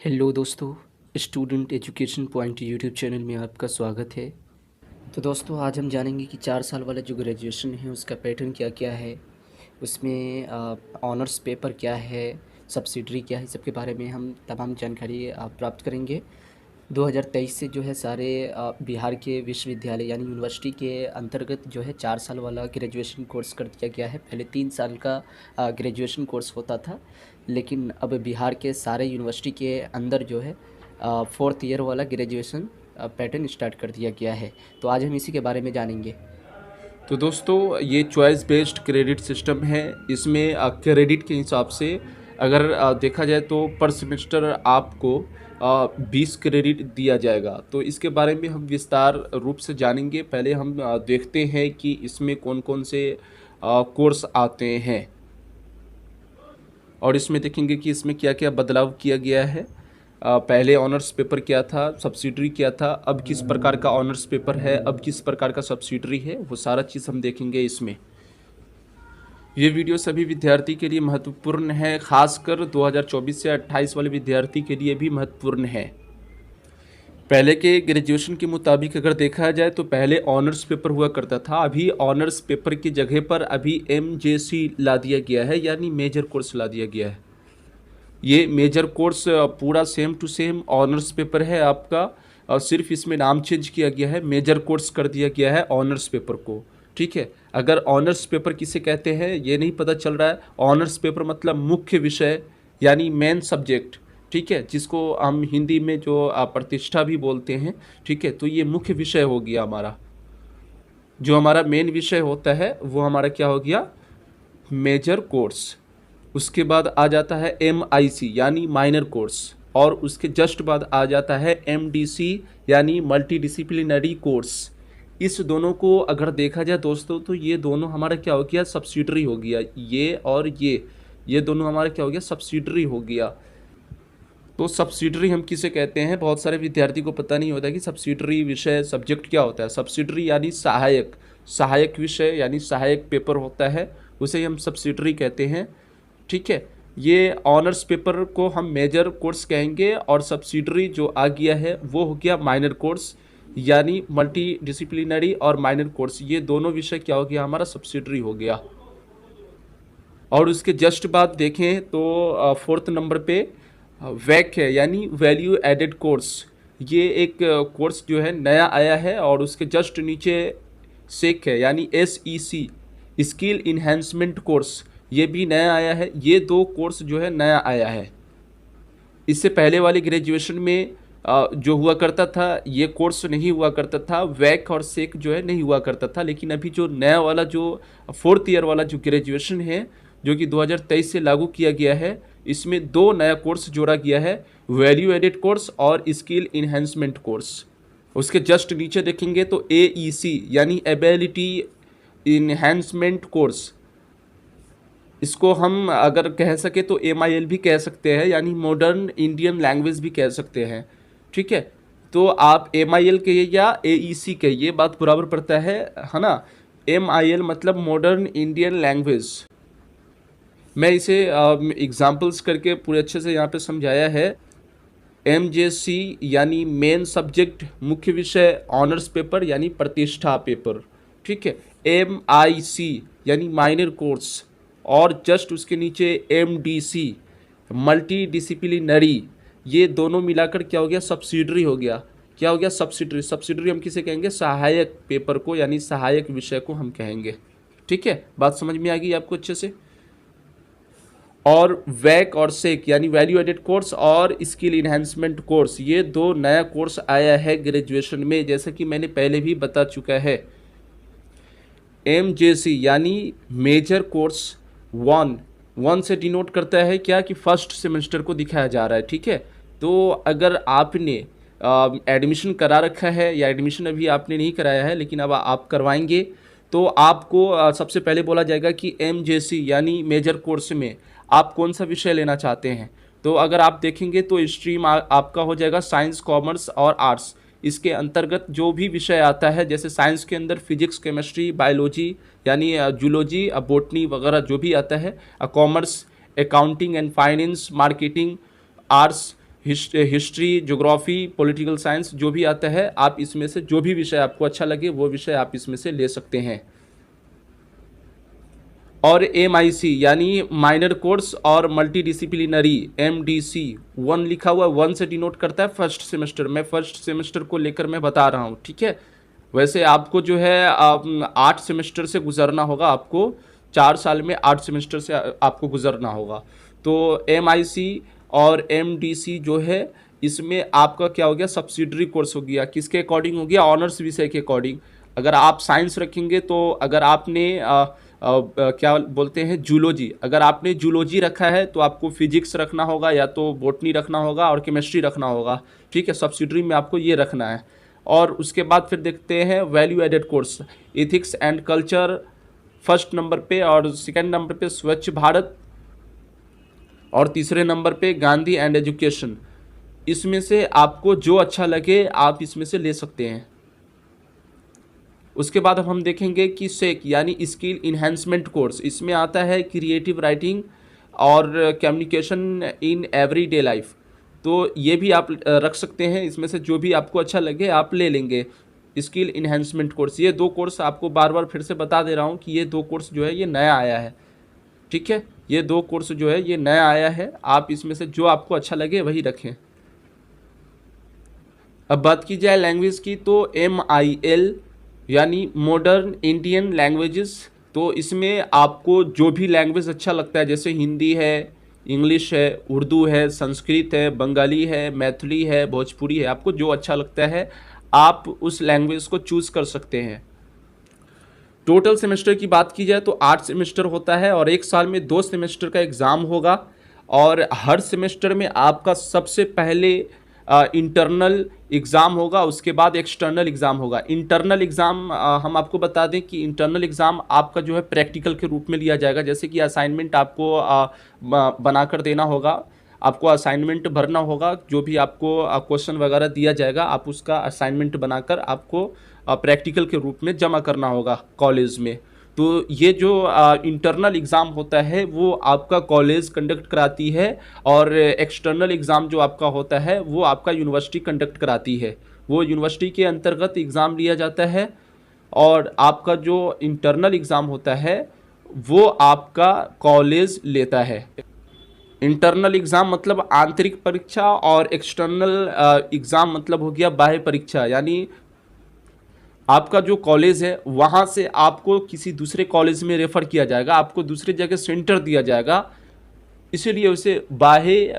Hello दोस्तों, student education point YouTube channel में आपका स्वागत है। तो दोस्तों, आज हम जानेंगे कि 4 साल वाला जो ग्रेजुएशन है उसका पैटर्न क्या क्या है, उसमें ऑनर्स पेपर क्या है, सब्सिडरी क्या है, सबके बारे में हम तमाम जानकारी प्राप्त करेंगे। 2023 से जो है सारे बिहार के विश्वविद्यालय यानी यूनिवर्सिटी के अंतर्गत जो है 4 साल वाला ग्रेजुएशन कोर्स कर दिया गया है। पहले 3 साल का ग्रेजुएशन कोर्स होता था, लेकिन अब बिहार के सारे यूनिवर्सिटी के अंदर जो है 4th ईयर वाला ग्रेजुएशन पैटर्न स्टार्ट कर दिया गया है। तो आज हम इसी के बारे में जानेंगे। तो दोस्तों, ये चॉइस बेस्ड क्रेडिट सिस्टम है। इसमें क्रेडिट के हिसाब से अगर देखा जाए तो पर सेमेस्टर आपको 20 क्रेडिट दिया जाएगा। तो इसके बारे में हम विस्तार रूप से जानेंगे। पहले हम देखते हैं कि इसमें कौन कौन से कोर्स आते हैं और इसमें देखेंगे कि इसमें क्या क्या बदलाव किया गया है। पहले ऑनर्स पेपर क्या था, सब्सिडरी क्या था, अब किस प्रकार का ऑनर्स पेपर है, अब किस प्रकार का सब्सिडरी है, वो सारा चीज़ हम देखेंगे इसमें। ये वीडियो सभी विद्यार्थी के लिए महत्वपूर्ण है, खासकर 2024 से 28 वाले विद्यार्थी के लिए भी महत्वपूर्ण है। पहले के ग्रेजुएशन के मुताबिक अगर देखा जाए तो पहले ऑनर्स पेपर हुआ करता था। अभी ऑनर्स पेपर की जगह पर अभी MJC ला दिया गया है, यानी मेजर कोर्स ला दिया गया है। ये मेजर कोर्स पूरा sem two sem honours paper है आपका, और सिर्फ इसमें नाम चेंज किया गया है, मेजर कोर्स कर दिया गया है ऑनर्स पेपर को। ठीक है, अगर ऑनर्स पेपर किसे कहते हैं ये नहीं पता चल रहा है। ऑनर्स पेपर मतलब मुख्य विषय यानी मेन सब्जेक्ट, ठीक है, जिसको हम हिंदी में जो प्रतिष्ठा भी बोलते हैं। ठीक है, तो ये मुख्य विषय हो गया हमारा। जो हमारा मेन विषय होता है वो हमारा क्या हो गया, मेजर कोर्स। उसके बाद आ जाता है MIC यानी माइनर कोर्स, और उसके जस्ट बाद आ जाता है MDC यानी मल्टी डिसिप्लिनरी कोर्स। इस दोनों को अगर देखा जाए दोस्तों तो ये दोनों हमारा क्या हो गया, सब्सिडरी हो गया। ये और ये दोनों हमारा क्या हो गया, सब्सिडरी हो गया। तो सब्सिडरी हम किसे कहते हैं, बहुत सारे विद्यार्थी को पता नहीं होता कि सब्सिडरी विषय सब्जेक्ट क्या होता है। सब्सिडरी यानी सहायक, सहायक विषय यानी सहायक पेपर होता है, उसे हम सब्सिडरी कहते हैं। ठीक है, ये ऑनर्स पेपर को हम मेजर कोर्स कहेंगे, और सब्सिडरी जो आ गया है वो हो गया माइनर कोर्स यानी मल्टी डिसिप्लिनरी और माइनर कोर्स। ये दोनों विषय क्या हो गया, हमारा सब्सिडरी हो गया। और उसके जस्ट बाद देखें तो 4th नंबर पे वैक है यानी वैल्यू एडेड कोर्स। ये एक कोर्स जो है नया आया है, और उसके जस्ट नीचे सेक है यानी SEC स्किल इन्हेंसमेंट कोर्स, ये भी नया आया है। ये दो कोर्स जो है नया आया है। इससे पहले वाले ग्रेजुएशन में जो हुआ करता था ये कोर्स नहीं हुआ करता था, वैक और सेक जो है नहीं हुआ करता था। लेकिन अभी जो नया वाला जो 4th ईयर वाला जो ग्रेजुएशन है, जो कि 2023 से लागू किया गया है, इसमें दो नया कोर्स जोड़ा गया है, वैल्यू एडेड कोर्स और स्किल इन्हेंसमेंट कोर्स। उसके जस्ट नीचे देखेंगे तो AEC यानी एबिलिटी इन्हेंसमेंट कोर्स, इसको हम अगर कह सके तो MIL भी कह सकते हैं, यानी मॉडर्न इंडियन लैंग्वेज भी कह सकते हैं। ठीक है, तो आप MIL कहिए या AEC कहिए, बात बराबर पड़ता है ना। MIL मतलब मॉडर्न इंडियन लैंग्वेज। मैं इसे एग्जाम्पल्स करके पूरे अच्छे से यहाँ पे समझाया है। MJC यानी मेन सब्जेक्ट, मुख्य विषय, ऑनर्स पेपर यानी प्रतिष्ठा पेपर। ठीक है, MIC यानी माइनर कोर्स, और जस्ट उसके नीचे MDC मल्टी डिसिप्लिनरी। ये दोनों मिलाकर क्या हो गया, सब्सिडरी हो गया। क्या हो गया, सब्सिडरी। सब्सिडरी हम किसे कहेंगे, सहायक पेपर को यानी सहायक विषय को हम कहेंगे। ठीक है, बात समझ में आ गई आपको अच्छे से। और वैक और सेक यानी वैल्यू एडेड कोर्स और स्किल इन्हेंसमेंट कोर्स, ये दो नया कोर्स आया है ग्रेजुएशन में, जैसा कि मैंने पहले भी बता चुका है। MJC यानी मेजर कोर्स 1 से डिनोट करता है क्या, कि फर्स्ट सेमेस्टर को दिखाया जा रहा है। ठीक है, तो अगर आपने एडमिशन करा रखा है या एडमिशन अभी आपने नहीं कराया है लेकिन अब आप करवाएंगे, तो आपको सबसे पहले बोला जाएगा कि MJC यानी मेजर कोर्स में आप कौन सा विषय लेना चाहते हैं। तो अगर आप देखेंगे तो स्ट्रीम आपका हो जाएगा साइंस, कॉमर्स और आर्ट्स। इसके अंतर्गत जो भी विषय आता है, जैसे साइंस के अंदर फिजिक्स, केमिस्ट्री, बायोलॉजी यानी जूलॉजी, बॉटनी वगैरह जो भी आता है, commerce accounting and finance, marketing, arts history, geography, political science जो भी आता है, आप इसमें से जो भी विषय आपको अच्छा लगे वो विषय आप इसमें से ले सकते हैं। और MIC यानी माइनर कोर्स और मल्टी डिसिप्लिनरी, MDC 1 लिखा हुआ, 1 से डिनोट करता है फर्स्ट सेमेस्टर। मैं फर्स्ट सेमेस्टर को लेकर मैं बता रहा हूँ, ठीक है। वैसे आपको जो है 8 सेमेस्टर से गुजरना होगा, आपको 4 साल में 8 सेमेस्टर से आपको गुजरना होगा। तो MIC और MDC जो है, इसमें आपका क्या हो गया, सब्सिडरी कोर्स हो गया। किसके अकॉर्डिंग हो गया, ऑनर्स विषय के अकॉर्डिंग। अगर आप साइंस रखेंगे तो अगर आपने क्या बोलते हैं, जूलॉजी, अगर आपने जूलॉजी रखा है तो आपको फिजिक्स रखना होगा, या तो बॉटनी रखना होगा और केमिस्ट्री रखना होगा, ठीक है। सब्सिडरी में आपको ये रखना है। और उसके बाद फिर देखते हैं value added course, ethics and culture first number पे, और सेकंड नंबर पे स्वच्छ भारत, और तीसरे नंबर पे गांधी एंड एजुकेशन। इसमें से आपको जो अच्छा लगे आप इसमें से ले सकते हैं। उसके बाद अब हम देखेंगे कि सेक यानी स्किल इन्हेंसमेंट कोर्स। इसमें आता है क्रिएटिव राइटिंग और कम्युनिकेशन इन एवरीडे लाइफ। तो ये भी आप रख सकते हैं, इसमें से जो भी आपको अच्छा लगे आप ले लेंगे। स्किल इन्हेंसमेंट कोर्स, ये 2 कोर्स आपको बार बार फिर से बता दे रहा हूँ कि ये 2 कोर्स जो है ये नया आया है, ठीक है। ये 2 कोर्स जो है ये नया आया है, आप इसमें से जो आपको अच्छा लगे वही रखें। अब बात की जाए लैंग्वेज की, तो MIL यानी मॉडर्न इंडियन लैंग्वेजेस। तो इसमें आपको जो भी लैंग्वेज अच्छा लगता है, जैसे हिंदी है, इंग्लिश है, उर्दू है, संस्कृत है, बंगाली है, मैथिली है, भोजपुरी है, आपको जो अच्छा लगता है आप उस लैंग्वेज को चूज़ कर सकते हैं। टोटल सेमेस्टर की बात की जाए तो 8 सेमेस्टर होता है, और एक साल में 2 सेमेस्टर का एग्ज़ाम होगा। और हर सेमेस्टर में आपका सबसे पहले इंटरनल एग्ज़ाम होगा, उसके बाद एक्सटर्नल एग्ज़ाम होगा। इंटरनल एग्ज़ाम हम आपको बता दें कि इंटरनल एग्ज़ाम आपका जो है प्रैक्टिकल के रूप में लिया जाएगा। जैसे कि असाइनमेंट आपको बनाकर देना होगा, आपको असाइनमेंट भरना होगा, जो भी आपको क्वेश्चन वगैरह दिया जाएगा आप उसका असाइनमेंट बनाकर आपको प्रैक्टिकल के रूप में जमा करना होगा कॉलेज में। तो ये जो इंटरनल एग्ज़ाम होता है वो आपका कॉलेज कंडक्ट कराती है, और एक्सटर्नल एग्ज़ाम जो आपका होता है वो आपका यूनिवर्सिटी कंडक्ट कराती है। वो यूनिवर्सिटी के अंतर्गत एग्ज़ाम लिया जाता है, और आपका जो इंटरनल एग्ज़ाम होता है वो आपका कॉलेज लेता है। इंटरनल एग्ज़ाम मतलब आंतरिक परीक्षा, और एक्सटर्नल एग्ज़ाम मतलब हो गया बाह्य परीक्षा। यानी आपका जो कॉलेज है वहाँ से आपको किसी दूसरे कॉलेज में रेफ़र किया जाएगा, आपको दूसरी जगह सेंटर दिया जाएगा, इसीलिए उसे बाह्य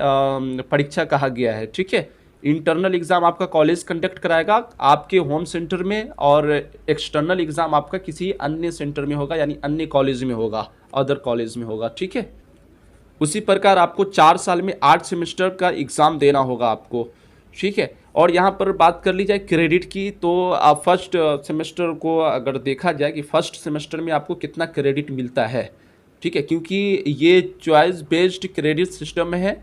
परीक्षा कहा गया है, ठीक है। इंटरनल एग्ज़ाम आपका कॉलेज कंडक्ट कराएगा आपके होम सेंटर में, और एक्सटर्नल एग्ज़ाम आपका किसी अन्य सेंटर में होगा, यानी अन्य कॉलेज में होगा, अदर कॉलेज में होगा, ठीक है। उसी प्रकार आपको 4 साल में 8 सेमेस्टर का एग्ज़ाम देना होगा आपको, ठीक है। और यहाँ पर बात कर ली जाए क्रेडिट की, तो आप फर्स्ट सेमेस्टर को अगर देखा जाए कि फर्स्ट सेमेस्टर में आपको कितना क्रेडिट मिलता है, ठीक है, क्योंकि ये चॉइस बेस्ड क्रेडिट सिस्टम है,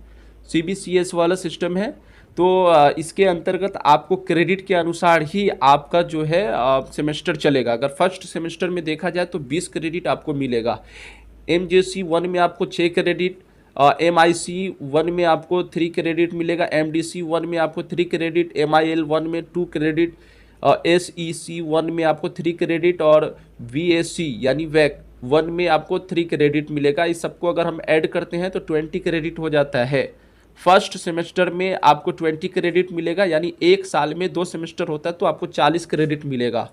CBCS वाला सिस्टम है। तो इसके अंतर्गत आपको क्रेडिट के अनुसार ही आपका जो है सेमेस्टर चलेगा। अगर फर्स्ट सेमेस्टर में देखा जाए तो 20 क्रेडिट आपको मिलेगा। MJC 1 में आपको 6 क्रेडिट, MIC 1 में आपको 3 क्रेडिट मिलेगा, MDC 1 में आपको 3 क्रेडिट, MIL 1 में 2 क्रेडिट, SEC 1 में आपको 3 क्रेडिट, और VAC यानी वैक 1 में आपको 3 क्रेडिट मिलेगा। इस सबको अगर हम ऐड करते हैं तो 20 क्रेडिट हो जाता है। फर्स्ट सेमेस्टर में आपको 20 क्रेडिट मिलेगा, यानी एक साल में 2 सेमेस्टर होता है तो आपको 40 क्रेडिट मिलेगा।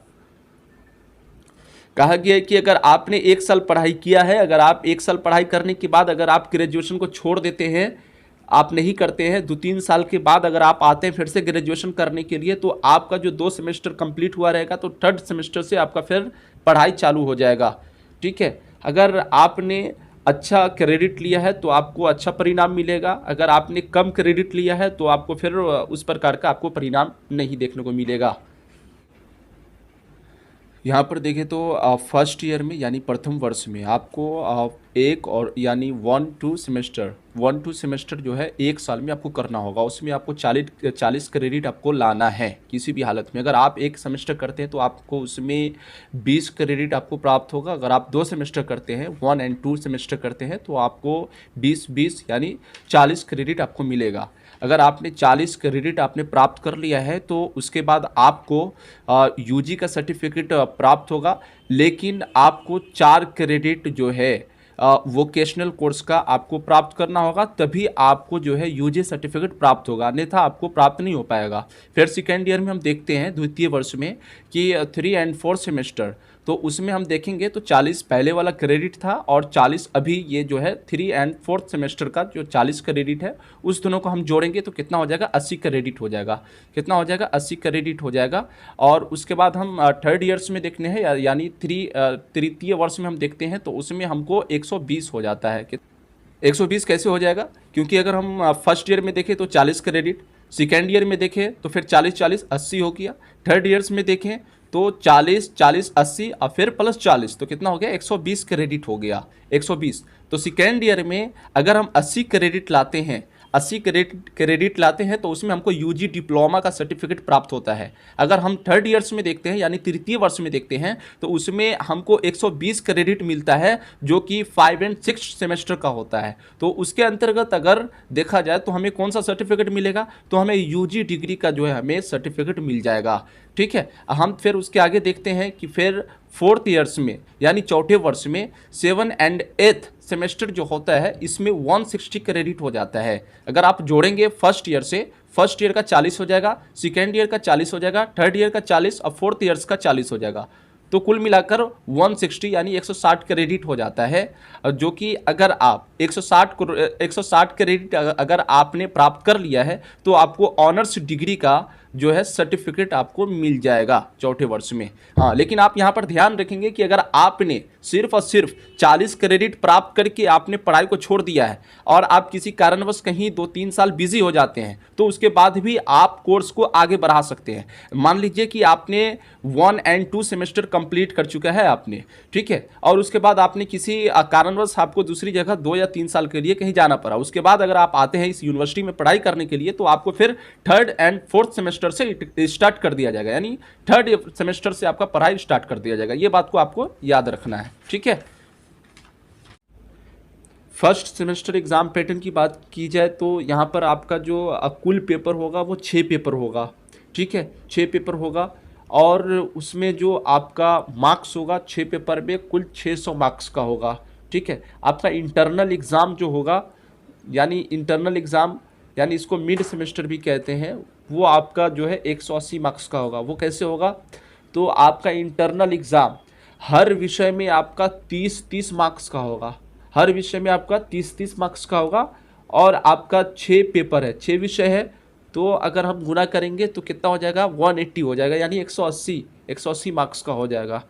कहा गया है कि अगर आपने 1 साल पढ़ाई किया है, अगर आप 1 साल पढ़ाई करने के बाद अगर आप ग्रेजुएशन को छोड़ देते हैं, आप नहीं करते हैं, 2-3 साल के बाद अगर आप आते हैं फिर से ग्रेजुएशन करने के लिए, तो आपका जो 2 सेमेस्टर कंप्लीट हुआ रहेगा, तो थर्ड सेमेस्टर से आपका फिर पढ़ाई चालू हो जाएगा, ठीक है। अगर आपने अच्छा क्रेडिट लिया है तो आपको अच्छा परिणाम मिलेगा, अगर आपने कम क्रेडिट लिया है तो आपको फिर उस प्रकार का आपको परिणाम नहीं देखने को मिलेगा। यहाँ पर देखें तो फर्स्ट ईयर में यानी प्रथम वर्ष में आपको एक और यानी 1-2 सेमेस्टर जो है एक साल में आपको करना होगा। उसमें आपको 40 क्रेडिट आपको लाना है किसी भी हालत में। अगर आप एक सेमेस्टर करते हैं तो आपको उसमें 20 क्रेडिट आपको प्राप्त होगा। अगर आप 2 सेमेस्टर करते हैं, 1 और 2 सेमेस्टर करते हैं, तो आपको 20-20 यानी 40 क्रेडिट आपको मिलेगा। अगर आपने 40 क्रेडिट आपने प्राप्त कर लिया है तो उसके बाद आपको यूजी का सर्टिफिकेट प्राप्त होगा, लेकिन आपको 4 क्रेडिट जो है वोकेशनल कोर्स का आपको प्राप्त करना होगा, तभी आपको जो है यूजी सर्टिफिकेट प्राप्त होगा, अन्यथा आपको प्राप्त नहीं हो पाएगा। फिर सेकेंड ईयर में हम देखते हैं द्वितीय वर्ष में कि 3 एंड 4 सेमेस्टर, तो उसमें हम देखेंगे तो 40 पहले वाला क्रेडिट था और 40 अभी ये जो है 3 एंड 4 सेमेस्टर का जो 40 क्रेडिट है उस दोनों को हम जोड़ेंगे तो कितना हो जाएगा, 80 क्रेडिट हो जाएगा। कितना हो जाएगा, 80 क्रेडिट हो जाएगा। और उसके बाद हम थर्ड ईयर्स में देखने हैं, यानी तृतीय वर्ष में हम देखते हैं तो उसमें हमको 120 हो जाता है। 120 कैसे हो जाएगा, क्योंकि अगर हम फर्स्ट ईयर में देखें तो 40 क्रेडिट, सेकेंड ईयर में देखें तो फिर 40 80 हो गया, थर्ड ईयर्स में देखें तो 40 80 और फिर प्लस 40 तो कितना हो गया, 120 क्रेडिट हो गया। 120 तो सेकेंड ईयर में अगर हम 80 क्रेडिट लाते हैं, 80 क्रेडिट लाते हैं तो उसमें हमको यूजी डिप्लोमा का सर्टिफिकेट प्राप्त होता है। अगर हम थर्ड ईयर्स में देखते हैं यानी तृतीय वर्ष में देखते हैं तो उसमें हमको 120 क्रेडिट मिलता है जो कि 5 एंड 6 सेमेस्टर का होता है। तो उसके अंतर्गत अगर देखा जाए तो हमें कौन सा सर्टिफिकेट मिलेगा, तो हमें यूजी डिग्री का जो है हमें सर्टिफिकेट मिल जाएगा। ठीक है, हम फिर उसके आगे देखते हैं कि फिर फोर्थ ईयर्स में यानी चौथे वर्ष में 7 एंड 8 सेमेस्टर जो होता है इसमें 160 क्रेडिट हो जाता है। अगर आप जोड़ेंगे फर्स्ट ईयर से, फर्स्ट ईयर का 40 हो जाएगा, सेकेंड ईयर का 40 हो जाएगा, थर्ड ईयर का 40 और फोर्थ ईयर्स का 40 हो जाएगा, तो कुल मिलाकर 160 यानी 160 क्रेडिट हो जाता है। जो कि अगर आप 160 क्रेडिट अगर आपने प्राप्त कर लिया है तो आपको ऑनर्स डिग्री का जो है सर्टिफिकेट आपको मिल जाएगा चौथे वर्ष में। हाँ, लेकिन आप यहाँ पर ध्यान रखेंगे कि अगर आपने सिर्फ और सिर्फ 40 क्रेडिट प्राप्त करके आपने पढ़ाई को छोड़ दिया है और आप किसी कारणवश कहीं 2-3 साल बिजी हो जाते हैं तो उसके बाद भी आप कोर्स को आगे बढ़ा सकते हैं। मान लीजिए कि आपने 1 एंड 2 सेमेस्टर कंप्लीट कर चुका है आपने, ठीक है, और उसके बाद आपने किसी कारणवश आपको दूसरी जगह 2 या 3 साल के लिए कहीं जाना पड़ा, उसके बाद अगर आप आते हैं इस यूनिवर्सिटी में पढ़ाई करने के लिए तो आपको फिर थर्ड एंड फोर्थ सेमेस्टर से स्टार्ट कर दिया जाएगा, यानी थर्ड सेमेस्टर से आपका पढ़ाई स्टार्ट कर दिया जाएगा। ये बात को आपको याद रखना है। ठीक है, फर्स्ट सेमेस्टर एग्जाम पैटर्न की बात की जाए तो यहाँ पर आपका जो कुल पेपर होगा वो 6 पेपर होगा। ठीक है, 6 पेपर होगा और उसमें जो आपका मार्क्स होगा 6 पेपर में कुल 600 मार्क्स का होगा। ठीक है, आपका इंटरनल एग्ज़ाम जो होगा यानी इंटरनल एग्ज़ाम यानी इसको मिड सेमेस्टर भी कहते हैं, वो आपका जो है 180 मार्क्स का होगा। वो कैसे होगा, तो आपका इंटरनल एग्ज़ाम हर विषय में आपका 30-30 मार्क्स का होगा, हर विषय में आपका 30-30 मार्क्स का होगा और आपका 6 पेपर है, 6 विषय है, तो अगर हम गुना करेंगे तो कितना हो जाएगा, 180 हो जाएगा, यानी 180 मार्क्स का हो जाएगा।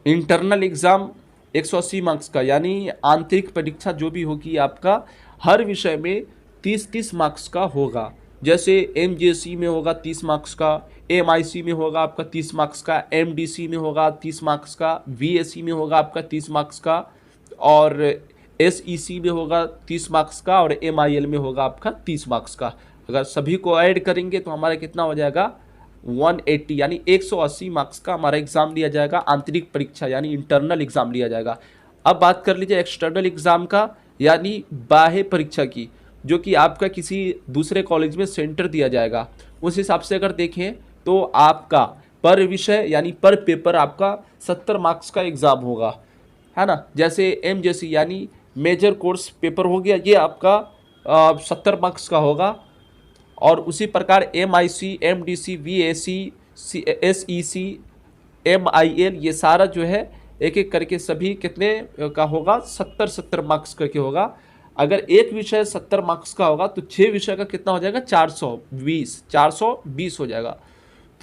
इंटरनल एग्ज़ाम 180 मार्क्स का, यानी आंतरिक परीक्षा जो भी होगी आपका हर विषय में 30-30 मार्क्स का होगा। जैसे MJC में होगा 30 मार्क्स का, MIC में होगा आपका 30 मार्क्स का, MDC में होगा 30 मार्क्स का, VAC में होगा आपका 30 मार्क्स का और SEC में होगा 30 मार्क्स का और MIL में होगा आपका 30 मार्क्स का। अगर सभी को ऐड करेंगे तो हमारा कितना हो जाएगा, 180 यानी 180 मार्क्स का हमारा एग्ज़ाम लिया जाएगा, आंतरिक परीक्षा यानी इंटरनल एग्ज़ाम लिया जाएगा। अब बात कर लीजिए एक्सटर्नल एग्ज़ाम का यानी बाह्य परीक्षा की, जो कि आपका किसी दूसरे कॉलेज में सेंटर दिया जाएगा। उस हिसाब से अगर देखें तो आपका पर विषय यानी पर पेपर आपका 70 मार्क्स का एग्ज़ाम होगा, है ना। जैसे MJC यानी मेजर कोर्स पेपर हो गया, ये आपका 70 मार्क्स का होगा और उसी प्रकार MIC, MDC, VAC, SEC, MIL ये सारा जो है एक एक करके सभी कितने का होगा, 70 मार्क्स करके होगा। अगर एक विषय 70 मार्क्स का होगा तो 6 विषय का कितना हो जाएगा, 420 हो जाएगा।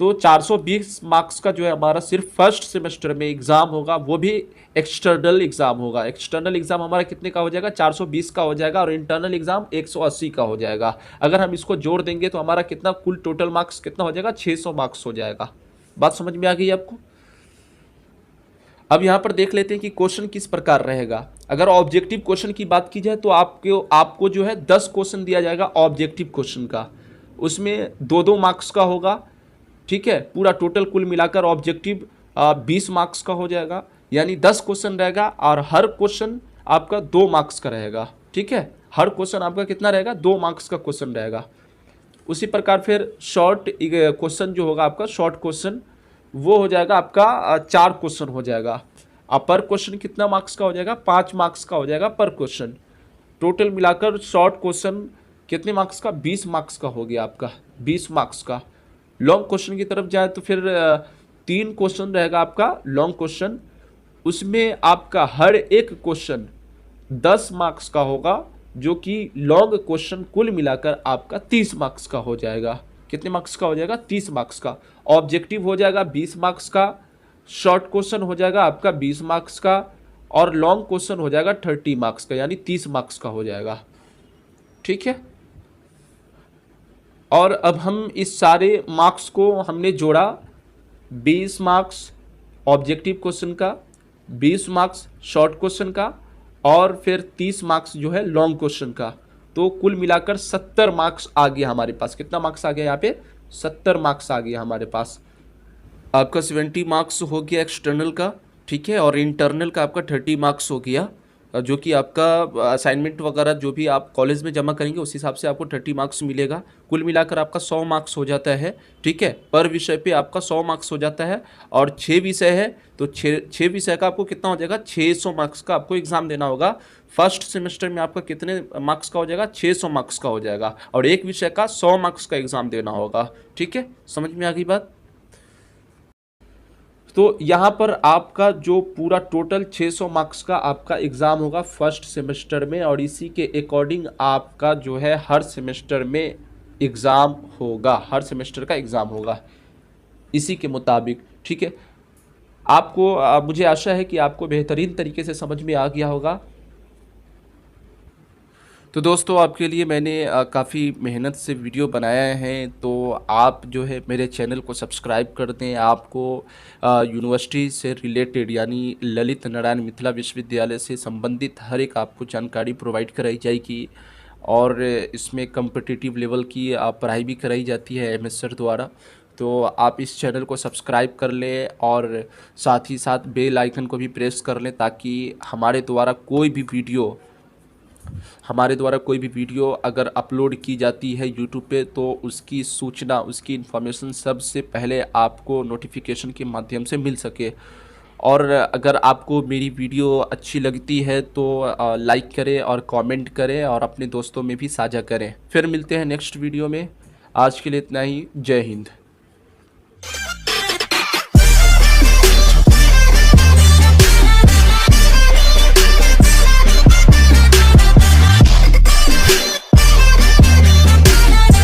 तो 420 मार्क्स का जो है हमारा सिर्फ फर्स्ट सेमेस्टर में एग्ज़ाम होगा, वो भी एक्सटर्नल एग्ज़ाम होगा। एक्सटर्नल एग्ज़ाम हमारा कितने का हो जाएगा, 420 का हो जाएगा और इंटरनल एग्ज़ाम 180 का हो जाएगा। अगर हम इसको जोड़ देंगे तो हमारा कितना कुल टोटल मार्क्स कितना हो जाएगा, 600 मार्क्स हो जाएगा। बात समझ में आ गई आपको। अब यहाँ पर देख लेते हैं कि क्वेश्चन किस प्रकार रहेगा। अगर ऑब्जेक्टिव क्वेश्चन की बात की जाए तो आपको जो है 10 क्वेश्चन दिया जाएगा ऑब्जेक्टिव क्वेश्चन का, उसमें 2-2 मार्क्स का होगा। ठीक है, पूरा टोटल कुल मिलाकर ऑब्जेक्टिव 20 मार्क्स का हो जाएगा, यानी 10 क्वेश्चन रहेगा और हर क्वेश्चन आपका 2 मार्क्स का रहेगा। ठीक है, हर क्वेश्चन आपका कितना रहेगा, 2 मार्क्स का क्वेश्चन रहेगा। उसी प्रकार फिर शॉर्ट क्वेश्चन जो होगा आपका, शॉर्ट क्वेश्चन वो हो जाएगा आपका 4 क्वेश्चन हो जाएगा। अब पर क्वेश्चन कितना मार्क्स का हो जाएगा, 5 मार्क्स का हो जाएगा पर क्वेश्चन। टोटल मिलाकर शॉर्ट क्वेश्चन कितने मार्क्स का, 20 मार्क्स का हो गया आपका, 20 मार्क्स का। लॉन्ग क्वेश्चन की तरफ जाए तो फिर 3 क्वेश्चन रहेगा आपका लॉन्ग क्वेश्चन, उसमें आपका हर एक क्वेश्चन 10 मार्क्स का होगा, जो कि लॉन्ग क्वेश्चन कुल मिलाकर आपका 30 मार्क्स का हो जाएगा। कितने मार्क्स का हो जाएगा, 30 मार्क्स का। ऑब्जेक्टिव हो जाएगा 20 मार्क्स का, शॉर्ट क्वेश्चन हो जाएगा आपका 20 मार्क्स का, और लॉन्ग क्वेश्चन हो जाएगा 30 मार्क्स का, यानी 30 मार्क्स का हो जाएगा। ठीक है, और अब हम इस सारे मार्क्स को हमने जोड़ा, 20 मार्क्स ऑब्जेक्टिव क्वेश्चन का, 20 मार्क्स शॉर्ट क्वेश्चन का, और फिर 30 मार्क्स जो है लॉन्ग क्वेश्चन का। तो कुल मिलाकर 70 मार्क्स आ गया हमारे पास। कितना मार्क्स आ गया यहाँ पे, 70 मार्क्स आ गया हमारे पास। आपका 70 मार्क्स हो गया एक्सटर्नल का, ठीक है, और इंटरनल का आपका 30 मार्क्स हो गया, जो कि आपका असाइनमेंट वगैरह जो भी आप कॉलेज में जमा करेंगे उस हिसाब से आपको 30 मार्क्स मिलेगा। कुल मिलाकर आपका 100 मार्क्स हो जाता है। ठीक है, पर विषय पे आपका 100 मार्क्स हो जाता है, और 6 विषय है तो 6 विषय का आपको कितना हो जाएगा, 600 मार्क्स का आपको एग्जाम देना होगा। फर्स्ट सेमेस्टर में आपका कितने मार्क्स का हो जाएगा, 600 मार्क्स का हो जाएगा, और एक विषय का 100 मार्क्स का एग्जाम देना होगा। ठीक है, समझ में आ गई बात। तो यहाँ पर आपका जो पूरा टोटल 600 मार्क्स का आपका एग्ज़ाम होगा फर्स्ट सेमेस्टर में, और इसी के अकॉर्डिंग आपका जो है हर सेमेस्टर में एग्ज़ाम होगा, हर सेमेस्टर का एग्ज़ाम होगा इसी के मुताबिक। ठीक है, आपको मुझे आशा है कि आपको बेहतरीन तरीके से समझ में आ गया होगा। तो दोस्तों, आपके लिए मैंने काफ़ी मेहनत से वीडियो बनाया है, तो आप जो है मेरे चैनल को सब्सक्राइब कर दें। आपको यूनिवर्सिटी से रिलेटेड यानी ललित नारायण मिथिला विश्वविद्यालय से संबंधित हर एक आपको जानकारी प्रोवाइड कराई जाएगी, और इसमें कम्पिटिटिव लेवल की पढ़ाई भी कराई जाती है एमएस सर द्वारा। तो आप इस चैनल को सब्सक्राइब कर लें, और साथ ही साथ बेल आइकन को भी प्रेस कर लें, ताकि हमारे द्वारा कोई भी वीडियो अगर अपलोड की जाती है यूट्यूब पे, तो उसकी सूचना, उसकी इन्फॉर्मेशन सबसे पहले आपको नोटिफिकेशन के माध्यम से मिल सके। और अगर आपको मेरी वीडियो अच्छी लगती है तो लाइक करें और कमेंट करें, और अपने दोस्तों में भी साझा करें। फिर मिलते हैं नेक्स्ट वीडियो में। आज के लिए इतना ही। जय हिंद।